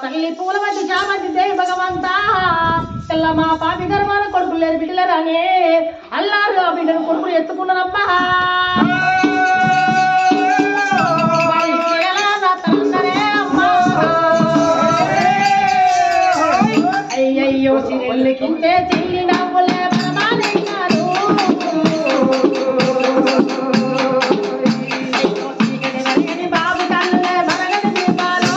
తల్లి పూల మధ్య చామంతి దేవి భగవంతా తెల్ల మా పాపి గర్భాన కొడుకులు లేరు బిడ్డలు రాని అల్లారు ఆ బిడ్డను కొడుకులు ఎత్తుకున్నారమ్మా అయ్యయ్యో చిరెళ్ళకింటే చెల్లి నవ్వులే పరమానయ్యారు బాబు కళ్ళే బరగని దీపాలు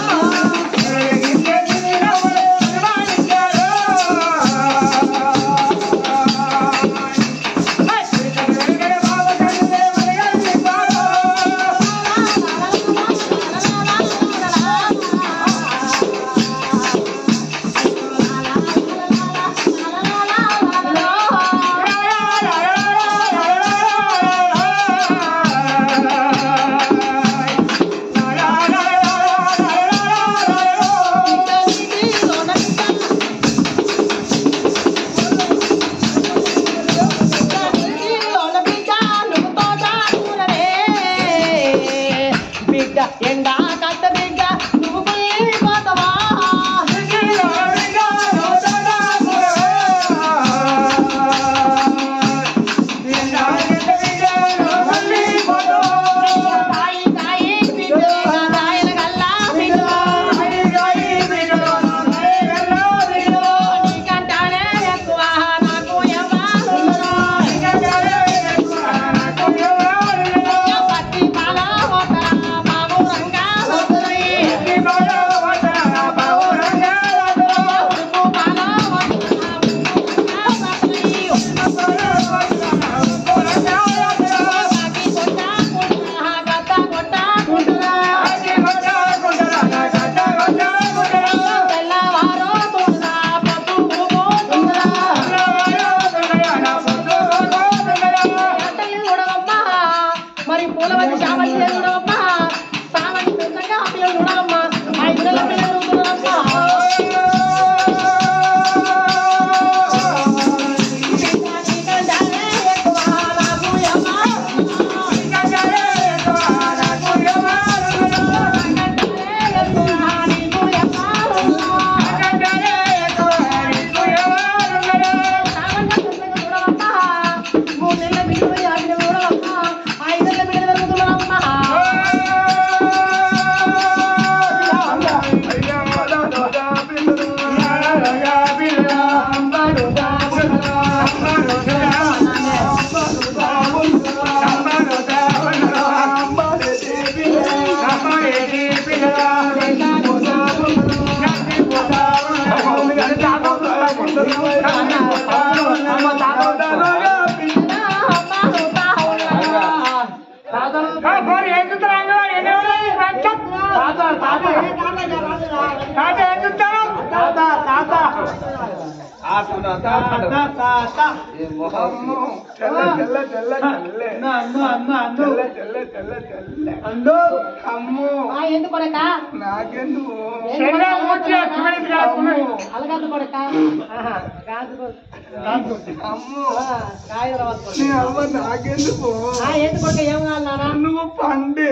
నువ్వు పండు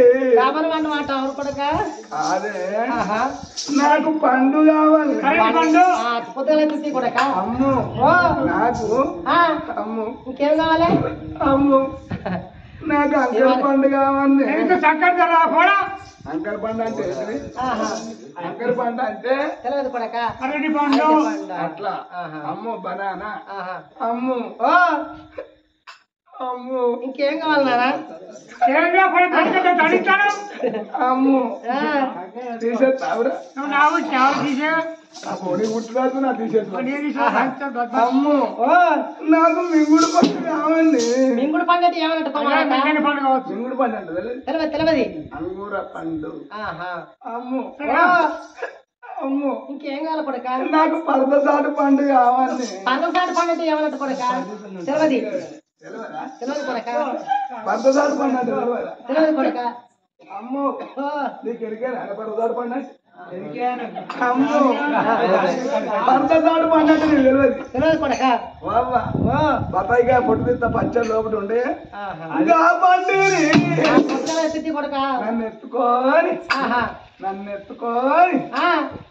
అదే నాకు పండు కావాలి అమ్ము నాకు అమ్ము ఇంకేం కావాలి అమ్ము నాకు అంకల్ పండు కావాలి అంకల్ పండు అంటే అంకల్ పండు అంటే తెలియదు కొడక అరటి పండు అట్లా అమ్ము బనానా అమ్ము అమ్ము ఇంకేం కావాలి నానా అమ్ము తీసేస్తావురా పొడి కుట్టురాదు నా తీసేస్తా అమ్ము నాకు మింగుడు పండు కావాలి మింగుడు పండు అంటే ఏమన్నట్టు మింగుడు పండు అంటే తెలియదు అంగూర పండు అమ్ము అమ్ము ఇంకేం కావాలి కొడక నాకు పరదసాటు పండు కావాలి పరదసాటు పండు అంటే ఏమన్నట్టు కొడక తెలియదు కొడక పరదసాటు పండు అంటే తెలియదు కొడక అమ్ము నీకు ఎరికే పరదసాటు పండు అంటే అమ్మో భర్త తాడు అన్నట్టు నీకు తెలియదు కొడక బతాయిగా పొట్టు తీస్తా పచ్చడి లోపల ఉండే ఇంకా పండిని కొడక నన్ను ఎత్తుకొని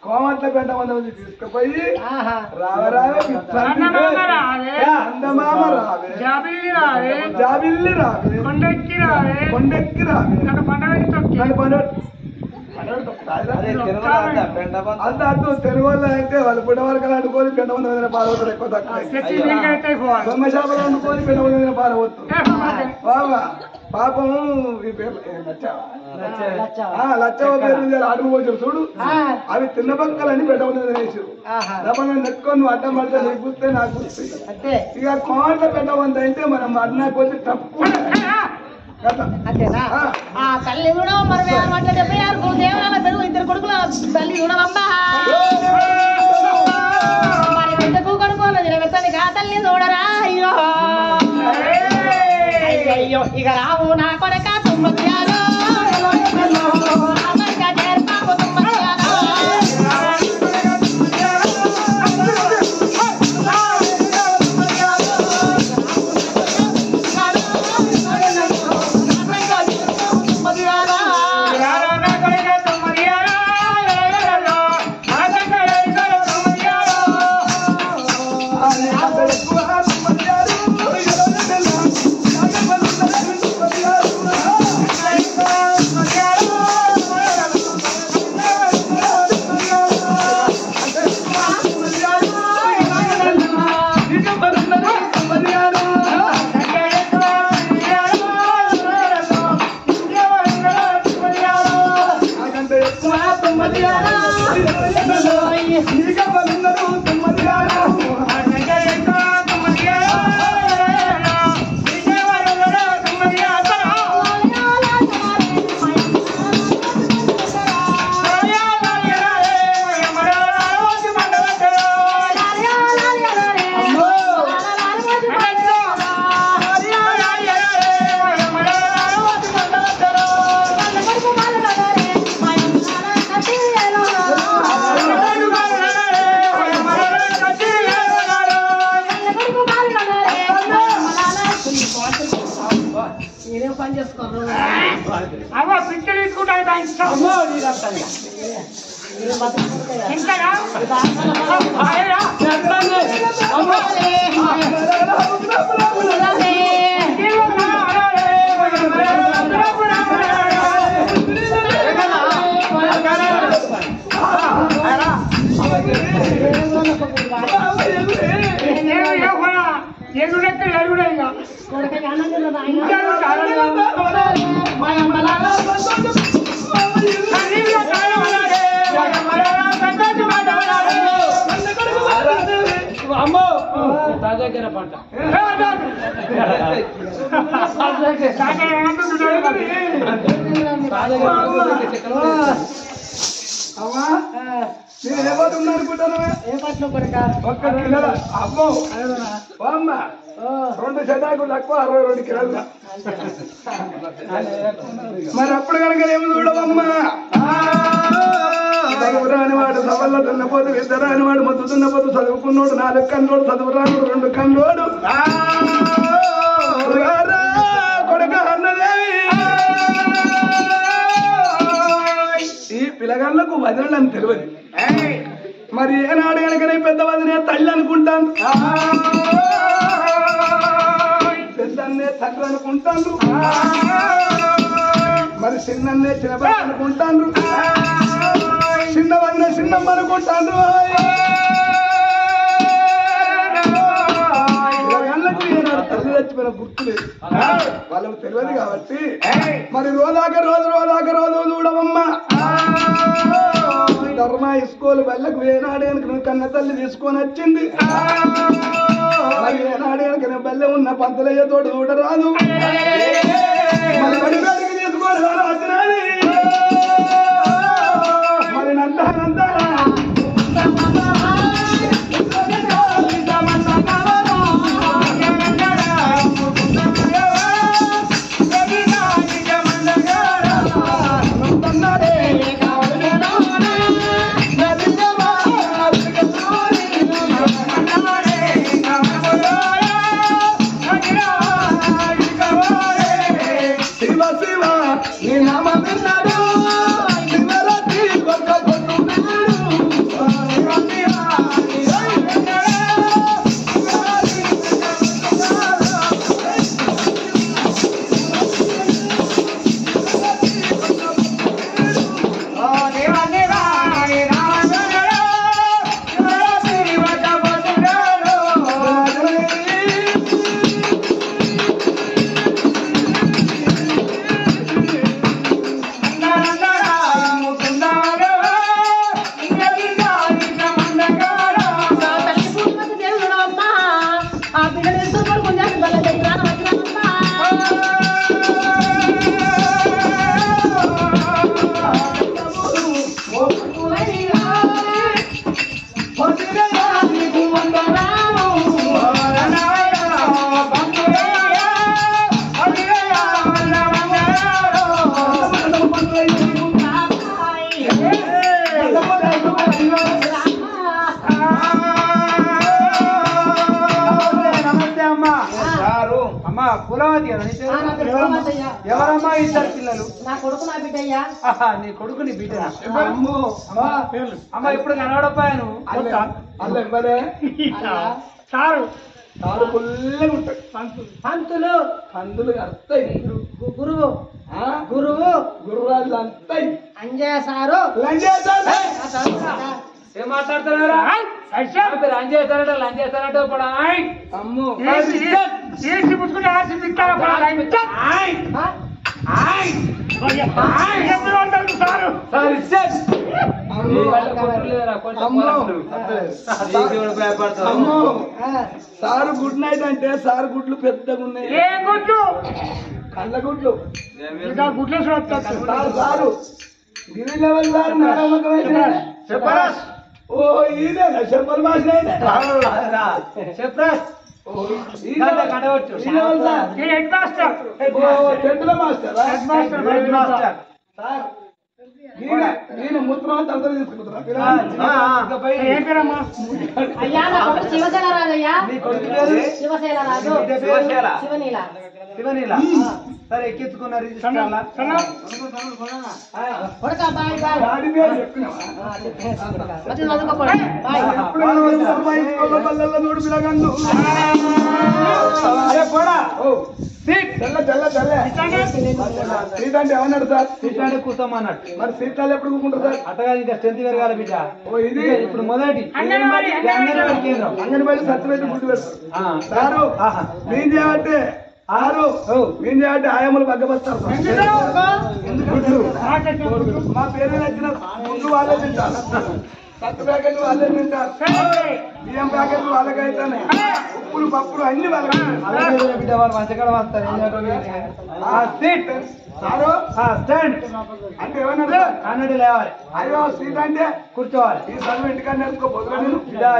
కోమట్ల పెంట మంది తీసుకుపోయి అందమామ రావే జాబిల్లి రావే కొండెక్కి రావే నన్ను పండ అంత అర్థం తెలుగు వాళ్ళు అయితే వాళ్ళు పుట్ట వరకు అనుకోని పెంట మంది మీద పాల్గొతారు ఎక్కువ తక్కువ బొమ్మ చేపలు అనుకోని పెంట మంది మీద పాల్గొచ్చు బాబా పాపం లచ్చ అడుగు పోచారు చూడు అవి తిన్న పక్కలని పెంట మంది మీద వేసారు డబ్బా నెట్టుకొని నువ్వు అడ్డం పడితే నీకు గుస్తే నాకు గుస్తే ఇక కోట్ల పెంట మంది అంటే మనం అన్నా కొద్ది తప్పు అంతేనా ఆ తల్లి కూడా మరి 76 దేవరాల పెరుగు ఇద్దరు కొడుకుల తల్లి చూడవమ్మా మరి బిడ్డకు కొడుకోలేదు నిలబెత్తనిగా తల్లి చూడరా అయ్యో అయ్యో ఇక రావు నా కొడక తుమ్మయ్యాలో చేర్పాకు తుమ్మయ్యాలో నేనేం పని చేసుకోను అవ్వ పిచ్చి తీసుకుంటా ఎగుడెక్క ఎగుడైనా అమ్మో దగ్గర పంట అమ్మా నేను ఎవరు ఉన్నా అనుకుంటాను ఏ పట్ల కొడక ఒక్క అమ్మో అమ్మ 2 శతాకులు తక్కువ 62 కిలోలు మరి అప్పుడు కనుక ఏమి చూడవమ్మా చదువురాని వాడు సవల్ల దున్నపోతు విద్దరాని వాడు మొద్దు దున్నపోతు చదువుకున్నోడు 4 కన్నోడు చదువురాను 2 కన్నోడు కొడుక అన్నదేవి ఈ పిల్లగాళ్ళకు వదలని తెలియదు మరి ఏనాడు కనుక పెద్ద వదిలే తల్లి అనుకుంటాను పెద్దన్నే తండ్రి అనుకుంటాను మరి చిన్నన్నే చిన్నబడి అనుకుంటాను చిన్నవన్నే చిన్నమ్మ అనుకుంటాను తల్లి చచ్చిపోయిన గుర్తులేదు వాళ్ళకు తెలియదు కాబట్టి మరి రోజు చూడవమ్మా ధర్మ స్కూల్ వెళ్ళకు ఏనాడేనికి కన్న తల్లి తీసుకొని వచ్చింది మరి ఏనాడేనికి బెల్ల ఉన్న పంతులయ్య తోడు చూడరాదు మరి బడికి తీసుకొని వచ్చినది మరి నంతా నీ నామం విన్నాడు శివరాత్రి కొత్త కొట్టున్నాడు ఎవరమ్మా ఇద్దరు పిల్లలు? నా కొడుకు నా బిడ్డయ్యా. నీ కొడుకు నీ బిడ్డ. అమ్మ ఇప్పుడు కనబడపోయాను. సారు తాడు పుల్లగా ఉంటాయి పంతులు కందులు అర్థాయి గురువు గుర్రాలు అంతాయి అంజయ్య సారు ఏం మాట్లాడుతున్నారా? లంచ్ చేస్తానంటే లంచ్ చేస్తానంటే ఇప్పుడు అమ్మో ఏసి పుచ్చుకుంటే ఆర్సి పిస్తారా సారు సార్ ఇచ్చేది అమ్మో సారు గుడ్ నైట్ అంటే సారు గుడ్లు పెద్దగా ఉన్నాయి. ఏ గుడ్లు కళ్ళ గుడ్లు ఇంకా గుడ్లు సారు సారు గిరి లెవెల్ సారు నడవకమైన చెప్పరాస్ ఓ ఈయన చెప్పలు భాష చెప్పరాస్ హెడ్ మాస్టర్ టెంట్ల మాస్టరా హెడ్ మాస్టర్ సార్ ఈయన మూత్రం అంతా అందరూ తీసుకుంటారా? ఏం పేరమ్మా అయ్యా నా కొడుకు శివసేన రాజయ్యా. శివసేన రాజు శివనీల శివనీల సరే ఎక్కించుకున్నారు కొడుక బాయ్ బాయ్ దాడి పేరు చెప్పినావా? వచ్చి చదువుకోపోయి బాయ్. నోడు పిలగండు తెల్ల తెల్ల తెల్ల సీట్ అంటే ఏమన్నాడు సార్? సీట్ అంటే కూర్చోమన్నాడు. మరి సీట్లు ఎప్పుడు కూకుంటారు సార్? అట్టగా ఇంకా స్ట్రెంత్ పెరగాలి బిడ్డ. ఓ ఇది ఇప్పుడు మొదటి అంగన్వాడీ కేంద్రం. అంగన్వాడీ సత్యవేది గుడ్డు పెడతారు సారు. ఆహా. నేను చేయబట్టే ఆరు నేను చేయబట్టే ఆయమ్మలు బగ్గబస్తారు గుడ్లు మా పేరు నచ్చిన గుడ్లు వాళ్ళే తింటారు. సత్తు ప్యాకెట్లు వాళ్ళే తింటారు. బియ్యం ప్యాకెట్లు వాళ్ళకి అవుతానే. ఉప్పులు పప్పులు అన్ని వాళ్ళకి. అలాగే బిడ్డ వాళ్ళు మంచిగా వస్తారు. సీట్ సారు స్టాండ్ అంటే ఏమన్నారు? అన్నట్టు లేవాలి. అయ్యో సీట్ అంటే కూర్చోవాలి. ఈ చదువు ఇంటికాడ నేర్చుకోపోతున్నా నేను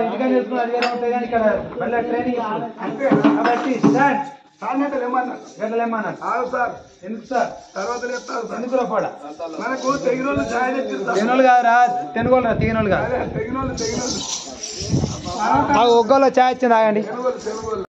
ఇంటిగా నేర్చుకుని అది ఉంటాయి కానీ ఇక్కడ మళ్ళీ ట్రైనింగ్ అంతే కాబట్టి స్టాండ్ సార్ ఏమన్నారు? గడ్డలేమన్నారు. ఆగు సార్ ఎందుకు సార్? తర్వాత చెప్తారు సార్. ఎందుకు రూపాడ మనకు తెగినోళ్ళు ఛాయ్ తెచ్చిస్తారు. తెనులు కాదురా తెనుగోలు రా తెగినోళ్ళు కాదు. తెగినోళ్ళు ఒగ్గోలో ఛాయ్ ఇచ్చింది ఆగండి. తెనుగోళ్ళు